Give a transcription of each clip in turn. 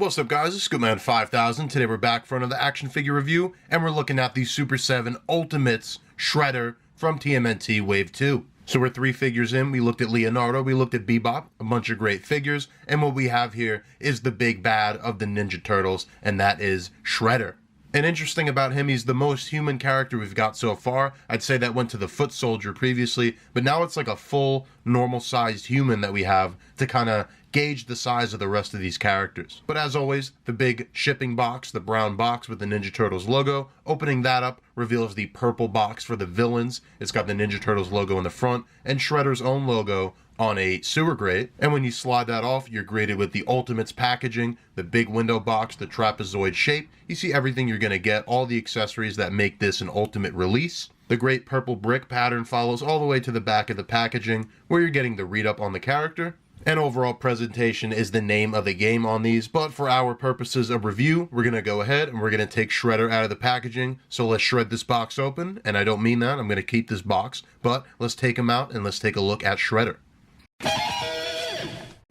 What's up guys, it's Scoopman5000. Today we're back for another action figure review, and we're looking at the Super7 Ultimates Shredder from TMNT Wave 2. So we're 3 figures in. We looked at Leonardo, we looked at Bebop, a bunch of great figures, and what we have here is the big bad of the Ninja Turtles, and that is Shredder. And interesting about him, he's the most human character we've got so far. I'd say that went to the Foot Soldier previously, but now it's like a full, normal-sized human that we have to kind of gauge the size of the rest of these characters. But as always, the big shipping box, the brown box with the Ninja Turtles logo, opening that up reveals the purple box for the villains. It's got the Ninja Turtles logo in the front, and Shredder's own logo on a sewer grate. And when you slide that off, you're greeted with the Ultimates packaging, the big window box, the trapezoid shape. You see everything you're going to get, all the accessories that make this an Ultimate release. The great purple brick pattern follows all the way to the back of the packaging, where you're getting the read-up on the character. And overall presentation is the name of the game on these, but for our purposes of review, we're going to go ahead and we're going to take Shredder out of the packaging. So let's shred this box open, and I don't mean that, I'm going to keep this box, but let's take him out and let's take a look at Shredder.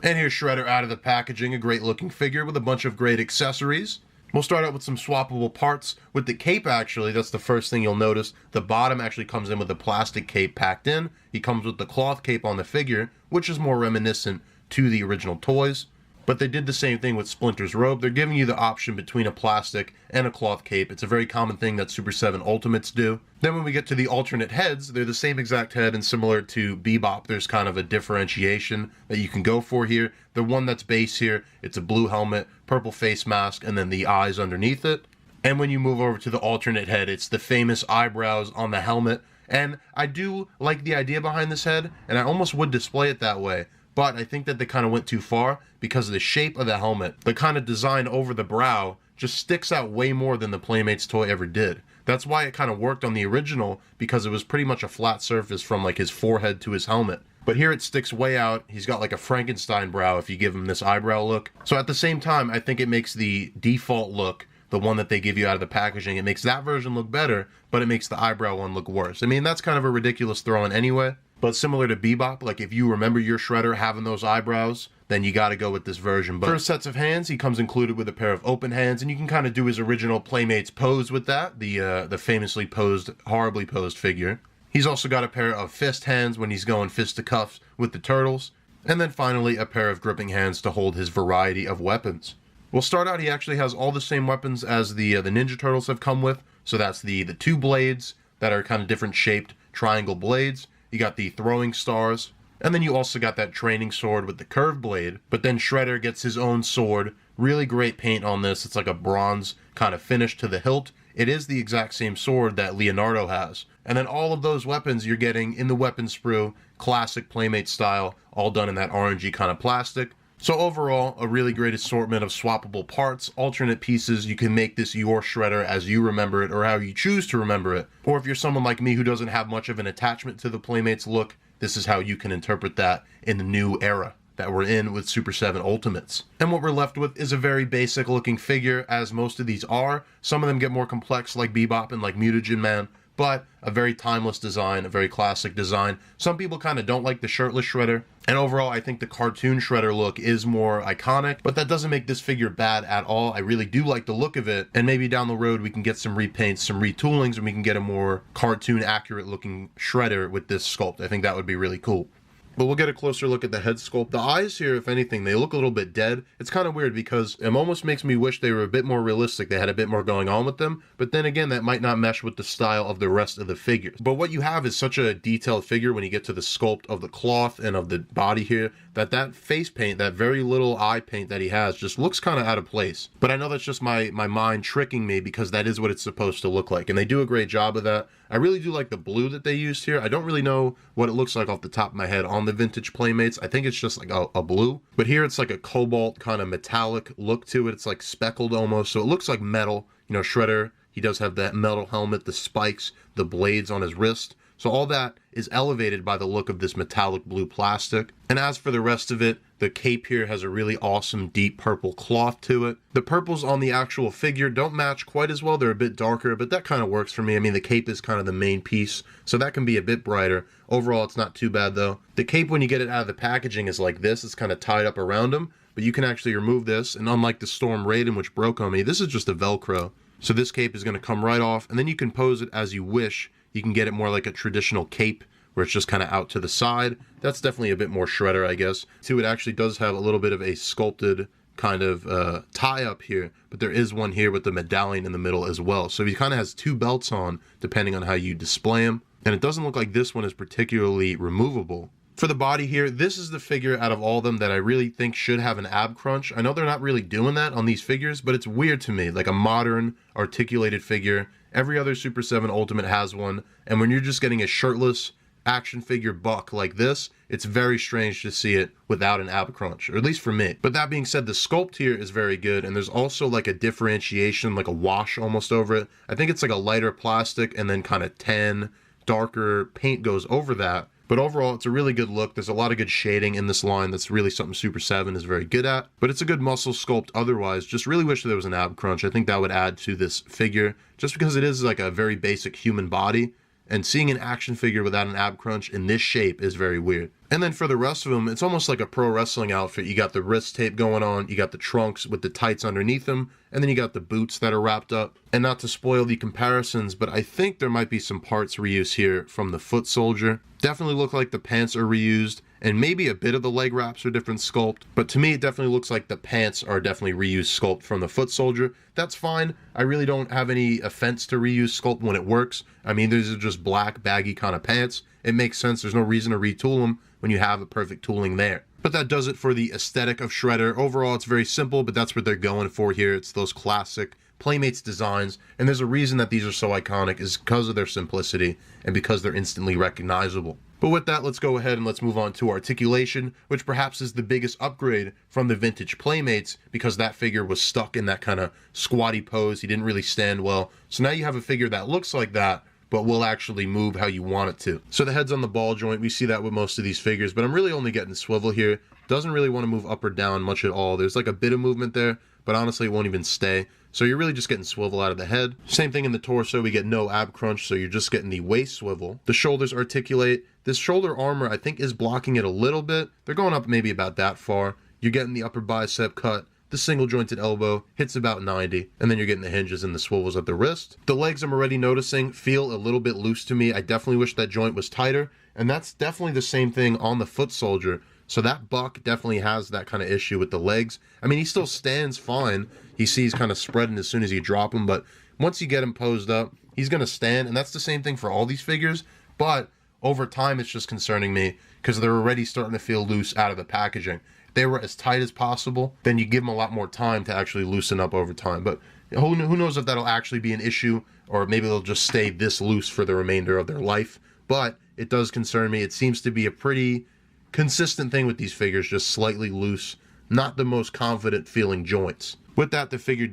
And here's Shredder out of the packaging, a great looking figure with a bunch of great accessories. We'll start out with some swappable parts. With the cape, actually, that's the first thing you'll notice. The bottom actually comes in with a plastic cape packed in. He comes with the cloth cape on the figure, which is more reminiscent to the original toys. But they did the same thing with Splinter's robe. They're giving you the option between a plastic and a cloth cape. It's a very common thing that Super7 Ultimates do. Then when we get to the alternate heads, they're the same exact head, and similar to Bebop, there's kind of a differentiation that you can go for here. The one that's base here, it's a blue helmet, purple face mask, and then the eyes underneath it. And when you move over to the alternate head, it's the famous eyebrows on the helmet. And I do like the idea behind this head, and I almost would display it that way. But I think that they kind of went too far because of the shape of the helmet. The kind of design over the brow just sticks out way more than the Playmates toy ever did. That's why it kind of worked on the original, because it was pretty much a flat surface from like his forehead to his helmet. But here it sticks way out. He's got like a Frankenstein brow if you give him this eyebrow look. So at the same time, I think it makes the default look, the one that they give you out of the packaging, it makes that version look better, but it makes the eyebrow one look worse. I mean, that's kind of a ridiculous throw-in anyway. But similar to Bebop, like if you remember your Shredder having those eyebrows, then you got to go with this version. But for sets of hands, he comes included with a pair of open hands, and you can kind of do his original Playmates pose with that, the famously posed, horribly posed figure. He's also got a pair of fist hands when he's going fisticuffs with the Turtles, and then finally a pair of gripping hands to hold his variety of weapons. We'll start out, he actually has all the same weapons as the Ninja Turtles have come with, so that's the 2 blades that are kind of different shaped triangle blades. You got the throwing stars, and then you also got that training sword with the curved blade. But then Shredder gets his own sword. Really great paint on this. It's like a bronze kind of finish to the hilt. It is the exact same sword that Leonardo has. And then all of those weapons you're getting in the weapon sprue, classic Playmate style, all done in that orangey kind of plastic. So overall, a really great assortment of swappable parts, alternate pieces. You can make this your Shredder as you remember it, or how you choose to remember it. Or if you're someone like me who doesn't have much of an attachment to the Playmates look, this is how you can interpret that in the new era that we're in with Super7 Ultimates. And what we're left with is a very basic looking figure, as most of these are. Some of them get more complex like Bebop and like Mutagen Man, but a very timeless design, a very classic design. Some people kind of don't like the shirtless Shredder, and overall I think the cartoon Shredder look is more iconic, but that doesn't make this figure bad at all. I really do like the look of it, and maybe down the road we can get some repaints, some retoolings, and we can get a more cartoon accurate looking Shredder with this sculpt. I think that would be really cool. But we'll get a closer look at the head sculpt. The eyes here, if anything, they look a little bit dead. It's kind of weird because it almost makes me wish they were a bit more realistic. They had a bit more going on with them. But then again, that might not mesh with the style of the rest of the figures. But what you have is such a detailed figure when you get to the sculpt of the cloth and of the body here, that face paint, that very little eye paint that he has, just looks kind of out of place. But I know that's just my mind tricking me, because that is what it's supposed to look like. And they do a great job of that. I really do like the blue that they used here. I don't really know what it looks like off the top of my head on the vintage Playmates. I think it's just like a blue. But here it's like a cobalt kind of metallic look to it. It's like speckled almost. So it looks like metal. You know, Shredder, he does have that metal helmet, the spikes, the blades on his wrist. So all that is elevated by the look of this metallic blue plastic. And as for the rest of it, the cape here has a really awesome deep purple cloth to it. The purples on the actual figure don't match quite as well. They're a bit darker, but that kind of works for me. I mean, the cape is kind of the main piece, so that can be a bit brighter. Overall, it's not too bad though. The cape, when you get it out of the packaging, is like this. It's kind of tied up around him. but you can actually remove this, and unlike the Storm Raiden, which broke on me, this is just a Velcro. So this cape is going to come right off, and then you can pose it as you wish. You can get it more like a traditional cape, where it's just kind of out to the side. That's definitely a bit more Shredder, I guess. Too, it actually does have a little bit of a sculpted kind of tie up here, but there is one here with the medallion in the middle as well. So he kind of has two belts on, depending on how you display him. And it doesn't look like this one is particularly removable. For the body here, this is the figure out of all of them that I really think should have an ab crunch. I know they're not really doing that on these figures, but it's weird to me, like a modern, articulated figure. Every other Super 7 Ultimate has one, and when you're just getting a shirtless action figure buck like this, it's very strange to see it without an ab crunch, or at least for me. But that being said, the sculpt here is very good, and there's also like a differentiation, like a wash almost over it. I think it's like a lighter plastic and then kind of tan, darker paint goes over that. But overall, it's a really good look. There's a lot of good shading in this line. That's really something Super 7 is very good at. But it's a good muscle sculpt otherwise. Just really wish there was an ab crunch. I think that would add to this figure, just because it is like a very basic human body. And seeing an action figure without an ab crunch in this shape is very weird. And then for the rest of them, it's almost like a pro wrestling outfit. You got the wrist tape going on, you got the trunks with the tights underneath them, and then you got the boots that are wrapped up. And not to spoil the comparisons, but I think there might be some parts reuse here from the foot soldier. Definitely look like the pants are reused, and maybe a bit of the leg wraps are different sculpt. But to me, it definitely looks like the pants are definitely reused sculpt from the foot soldier. That's fine. I really don't have any offense to reuse sculpt when it works. I mean, these are just black, baggy kind of pants. It makes sense. There's no reason to retool them when you have a perfect tooling there. But that does it for the aesthetic of Shredder. Overall, it's very simple, but that's what they're going for here. It's those classic Playmates designs, and there's a reason that these are so iconic, is because of their simplicity and because they're instantly recognizable. But with that, let's go ahead and let's move on to articulation, which perhaps is the biggest upgrade from the vintage Playmates, because that figure was stuck in that kind of squatty pose. He didn't really stand well. So now you have a figure that looks like that, but will actually move how you want it to. So the head's on the ball joint. We see that with most of these figures, but I'm really only getting swivel here. Doesn't really want to move up or down much at all. There's like a bit of movement there, but honestly it won't even stay. So you're really just getting swivel out of the head. Same thing in the torso, we get no ab crunch, so you're just getting the waist swivel. The shoulders articulate. This shoulder armor I think is blocking it a little bit. They're going up maybe about that far. You're getting the upper bicep cut. The single jointed elbow hits about 90, and then you're getting the hinges and the swivels at the wrist. The legs I'm already noticing feel a little bit loose to me. I definitely wish that joint was tighter, and that's definitely the same thing on the foot soldier. So that buck definitely has that kind of issue with the legs. I mean, he still stands fine. He sees kind of spreading as soon as you drop him, but once you get him posed up, he's going to stand, and that's the same thing for all these figures. But over time, it's just concerning me because they're already starting to feel loose out of the packaging. If they were as tight as possible, then you give them a lot more time to actually loosen up over time. But who knows if that'll actually be an issue, or maybe they'll just stay this loose for the remainder of their life. But it does concern me. It seems to be a pretty consistent thing with these figures, just slightly loose, not the most confident feeling joints. With that, the figure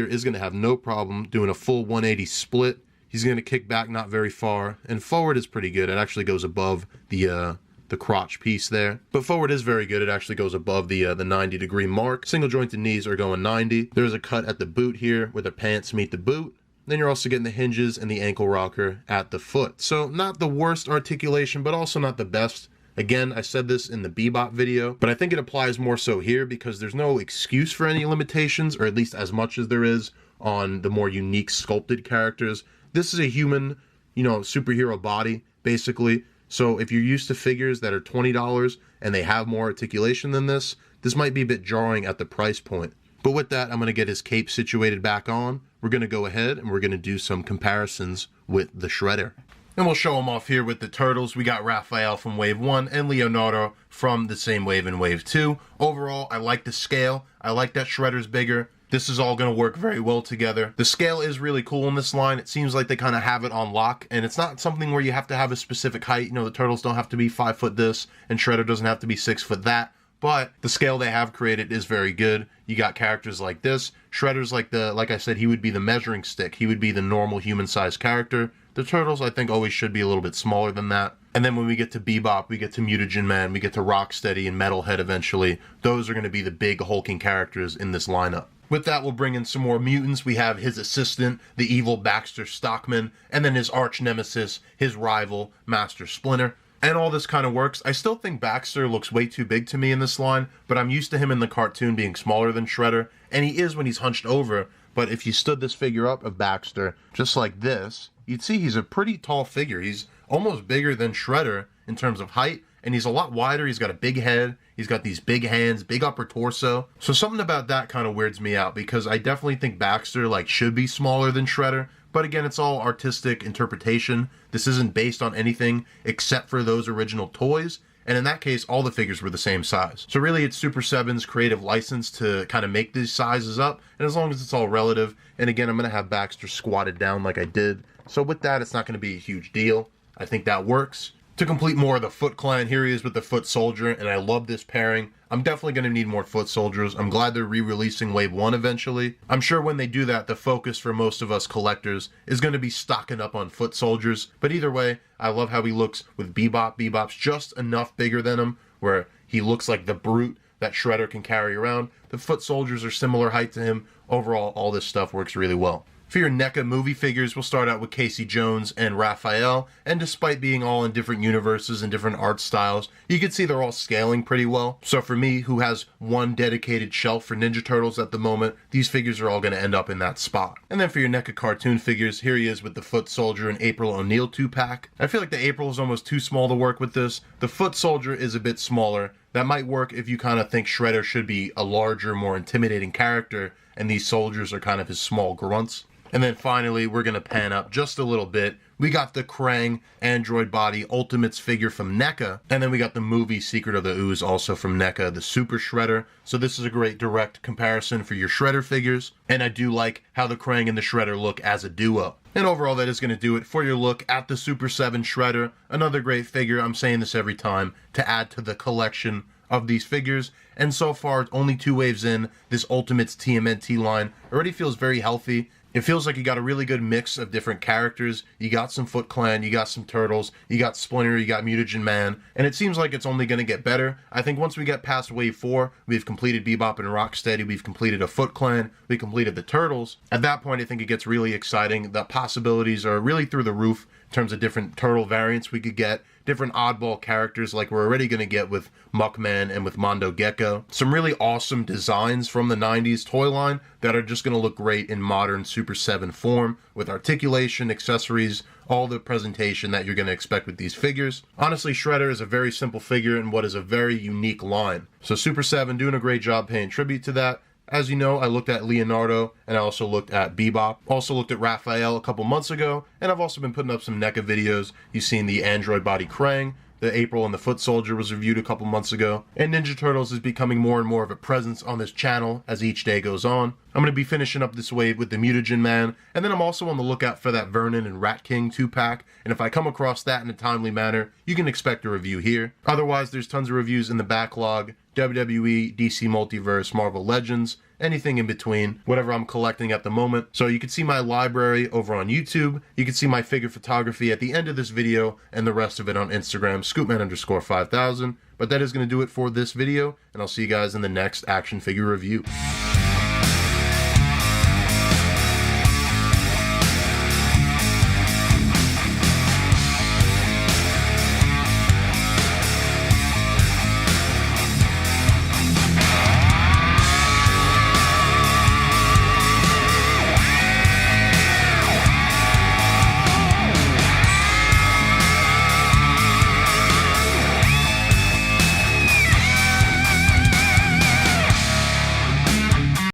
is gonna have no problem doing a full 180 split. He's gonna kick back not very far, and forward is pretty good. It actually goes above the crotch piece there. But forward is very good. It actually goes above the 90-degree mark. Single jointed knees are going 90. There's a cut at the boot here where the pants meet the boot. Then you're also getting the hinges and the ankle rocker at the foot. So not the worst articulation, but also not the best. Again, I said this in the Bebop video, but I think it applies more so here because there's no excuse for any limitations, or at least as much as there is on the more unique sculpted characters. This is a human, superhero body, basically. So if you're used to figures that are $20 and they have more articulation than this might be a bit jarring at the price point. But with that, I'm going to get his cape situated back on. We're going to go ahead and we're going to do some comparisons with the Shredder. And we'll show them off here with the Turtles. We got Raphael from Wave 1 and Leonardo from the same wave in Wave 2. Overall, I like the scale. I like that Shredder's bigger. This is all going to work very well together. The scale is really cool in this line. It seems like they kind of have it on lock, and it's not something where you have to have a specific height. The Turtles don't have to be 5 foot this, and Shredder doesn't have to be 6 foot that. But the scale they have created is very good. You got characters like this. Shredder's like I said, he would be the measuring stick. He would be the normal human-sized character. The Turtles, I think, always should be a little bit smaller than that. And then when we get to Bebop, we get to Mutagen Man, we get to Rocksteady and Metalhead eventually. Those are going to be the big hulking characters in this lineup. With that, we'll bring in some more mutants. We have his assistant, the evil Baxter Stockman, and then his arch nemesis, his rival, Master Splinter. And all this kind of works. I still think Baxter looks way too big to me in this line, but I'm used to him in the cartoon being smaller than Shredder, and he is when he's hunched over. But if you stood this figure up of Baxter just like this, you'd see he's a pretty tall figure. He's almost bigger than Shredder in terms of height, and he's a lot wider. He's got a big head, he's got these big hands, big upper torso. So something about that kind of weirds me out, because I definitely think Baxter should be smaller than Shredder. But again, it's all artistic interpretation. This isn't based on anything except for those original toys. And in that case, all the figures were the same size. So really, it's Super7's creative license to kind of make these sizes up. And as long as it's all relative, and again, I'm going to have Baxter squatted down like I did. So with that, it's not going to be a huge deal. I think that works. To complete more of the Foot Clan, here he is with the Foot Soldier, and I love this pairing. I'm definitely going to need more Foot Soldiers. I'm glad they're re-releasing Wave 1 eventually. I'm sure when they do that, the focus for most of us collectors is going to be stocking up on Foot Soldiers. But either way, I love how he looks with Bebop. Bebop's just enough bigger than him, where he looks like the brute that Shredder can carry around. The Foot Soldiers are similar height to him. Overall, all this stuff works really well. For your NECA movie figures, we'll start out with Casey Jones and Raphael, and despite being all in different universes and different art styles, you can see they're all scaling pretty well. So for me, who has one dedicated shelf for Ninja Turtles at the moment, these figures are all going to end up in that spot. And then for your NECA cartoon figures, here he is with the Foot Soldier and April O'Neil 2-pack. I feel like the April is almost too small to work with this. The Foot Soldier is a bit smaller. That might work if you kind of think Shredder should be a larger, more intimidating character, and these soldiers are kind of his small grunts. And then finally, we're going to pan up just a little bit. We got the Krang Android Body Ultimates figure from NECA. And then we got the movie Secret of the Ooze also from NECA, the Super Shredder. So this is a great direct comparison for your Shredder figures. And I do like how the Krang and the Shredder look as a duo. And overall, that is going to do it for your look at the Super7 Shredder. Another great figure, I'm saying this every time, to add to the collection of these figures. And so far, only 2 waves in, this Ultimates TMNT line already feels very healthy. It feels like you got a really good mix of different characters. You got some Foot Clan, you got some Turtles, you got Splinter, you got Mutant Man, and it seems like it's only going to get better. I think once we get past Wave 4, we've completed Bebop and Rocksteady, we've completed a Foot Clan, we completed the Turtles. At that point, I think it gets really exciting. The possibilities are really through the roof in terms of different Turtle variants we could get, different oddball characters like we're already going to get with Muckman and with Mondo Gecko. Some really awesome designs from the 90s toy line that are just going to look great in modern Super 7 form with articulation, accessories, all the presentation that you're going to expect with these figures. Honestly, Shredder is a very simple figure in what is a very unique line. So Super 7 doing a great job paying tribute to that. As you know, I looked at Leonardo, and I also looked at Bebop. Also looked at Raphael a couple months ago, and I've also been putting up some NECA videos. You've seen the Android Body Krang, the April and the Foot Soldier was reviewed a couple months ago, and Ninja Turtles is becoming more and more of a presence on this channel as each day goes on. I'm going to be finishing up this wave with the Mutagen Man, and then I'm also on the lookout for that Vernon and Rat King 2-pack, and if I come across that in a timely manner, you can expect a review here. Otherwise, there's tons of reviews in the backlog, WWE, DC Multiverse, Marvel Legends, anything in between, whatever I'm collecting at the moment. So you can see my library over on YouTube, you can see my figure photography at the end of this video, and the rest of it on Instagram, scoopman_5000. But that is going to do it for this video, and I'll see you guys in the next action figure review.